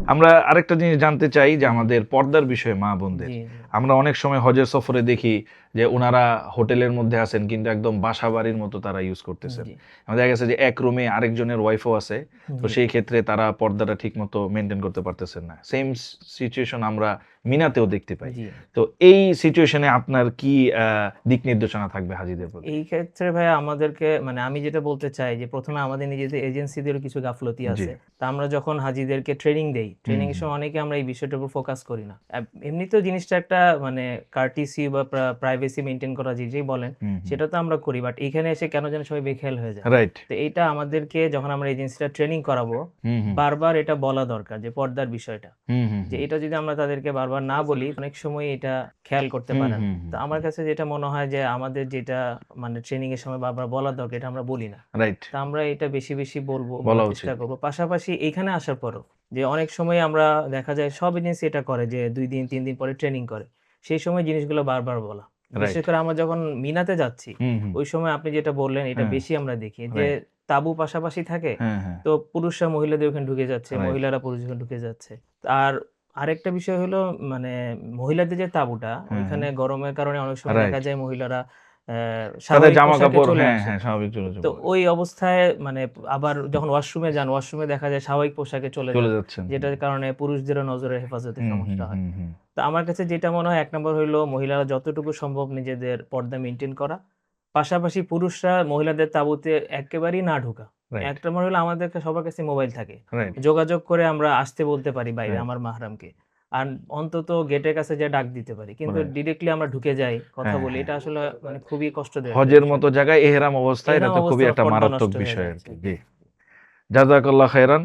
আমরা আরেকটা জিনিস জানতে চাই যে আমাদের পর্দার বিষয়ে মা বোনদের, জি আমরা অনেক সময় হজের সফরে দেখি যে ওনারা হোটেলের মধ্যে আছেন কিন্তু একদম বাসা বাড়ির মতো তারা ইউজ করতেছেন। জি আমাদের দেখা গেছে যে এক রুমে আরেকজনের ওয়াইফও আছে, তো জি সেই ক্ষেত্রে তারা পর্দাটা ঠিক মতো মেনটেন করতে পারতেছেন না। সেম সিচুয়েশন আমরা মিনাতেও দেখতে পাই। জি তো এই সিচুয়েশনে আপনার কি দিক নির্দেশনা থাকবে হাজিদের প্রতি? এই ক্ষেত্রে ভাই আমাদেরকে মানে আমি যেটা বলতে চাই যে প্রথমে আমাদের নিজেদের এজেন্সিদেরও কিছু গাফলতি জি। আছে। তা আমরা যখন হাজিদেরকে ট্রেনিং দেই, ট্রেনিং এর সময় অনেকে আমরা এই বিষয়টার উপর ফোকাস করি না। এমনিতেও জিনিসটা একটা মানে কার্টিসি বা প্রাইভেসি মেইনটেইন করা যেটাই বলেন সেটা তো আমরা করি। বাট এখানে এসে কেন যেন সবাই বেখেয়াল হয়ে যায়। রাইট। তো এইটা আমাদেরকে যখন আমরা এজেন্সিটা ট্রেনিং করাবো, হুম হুম বারবার এটা বলা দরকার যে পর্দার বিষয়টা। হুম হুম যে এটা যদি আমরা তাদেরকে বারবার না বলি, অনেক সময় এটা খেয়াল করতে হুম পারে না। হুম তো আমার হুম কাছে যেটা মনে হয় যে আমাদের যেটা মানে ট্রেনিং এর সময় বারবার বলা দরকার এটা আমরা বলি না। রাইট, তো আমরা এটা বেশি, বেশি বলবো, বলা বলার উচিত। চেষ্টা করব। পাশাপাশি এইখানে আসার পরও যে অনেক সময় আমরা দেখা যায় সব এজেন্সি এটা করে যে ২ দিন ৩ দিন পরে ট্রেনিং করে। সেই সময় জিনিসগুলো বারবার বলা। বিশেষ রাইট। করে আমরা যখন মিনাতে যাচ্ছি, হুম হুম ওই সময় আপনি যেটা বললেন এটা হ্যাঁ, বেশি আমরা দেখি যে রাইট। তাঁবু পাশাপাশি থাকে। হ্যাঁ, হ্যাঁ। তো পুরুষরা মহিলাদের ওখানে ঢুকে যাচ্ছে, রাইট। মহিলারা পুরুষদের ওখানে ঢুকে যাচ্ছে। আর আরেকটা বিষয় হলো মানে মহিলাদের যে তাঁবুটা, হ্যাঁ, হ্যাঁ। ওইখানে গরমের কারণে অনেক সময় দেখা রাইট। যায় মহিলারা তাদের স্বাভাবিক পোশাকে জামা-কাপড় চলে হ্যাঁ, আসে। হ্যাঁ, স্বাভাবিক চলে তো যাবে। ওই অবস্থায় মানে আবার যখন ওয়াশরুমে যান, ওয়াশরুমে দেখা যায় স্বাভাবিক পোশাকে চলে চলে যান। যাচ্ছেন। যেটার কারণে পুরুষদেরও নজরের হেফাজতে হুম, হুম, সমস্যা হয়। হুম, হুম। তো আমার কাছে যেটা মনে হয় ১ নম্বর হইলো মহিলারা যতটুকু সম্ভব নিজেদের পর্দা মেইনটেইন করা। পাশাপাশি পুরুষরা মহিলাদের তাঁবুতে একেবারেই না ঢোকা। রাইট, ১ নম্বর হলো আমাদের সবার কাছে মোবাইল থাকে। রাইট, যোগাযোগ করে আমরা আসতে বলতে পারি বাইরে রাইট, আমার মাহরামকে। আর অন্তত গেটের কাছে যেয়ে ডাক দিতে পারি। কিন্তু রাইট। ডিরেক্টলি আমরা ঢুকে যাই, কথা হ্যাঁ, বলি। হ্যাঁ। এটা আসলে মানে খুবই কষ্টদায়ক একটা হজের বিষয়। মতো জায়গায় এহরাম অবস্থায় এটা এরকম তো খুবই অবস্থায় একটা পর্দা মারাত্মক নষ্ট হয়ে বিষয় যাচ্ছে। আরকি। জি। জি। জাযাকাল্লাহ খাইরান।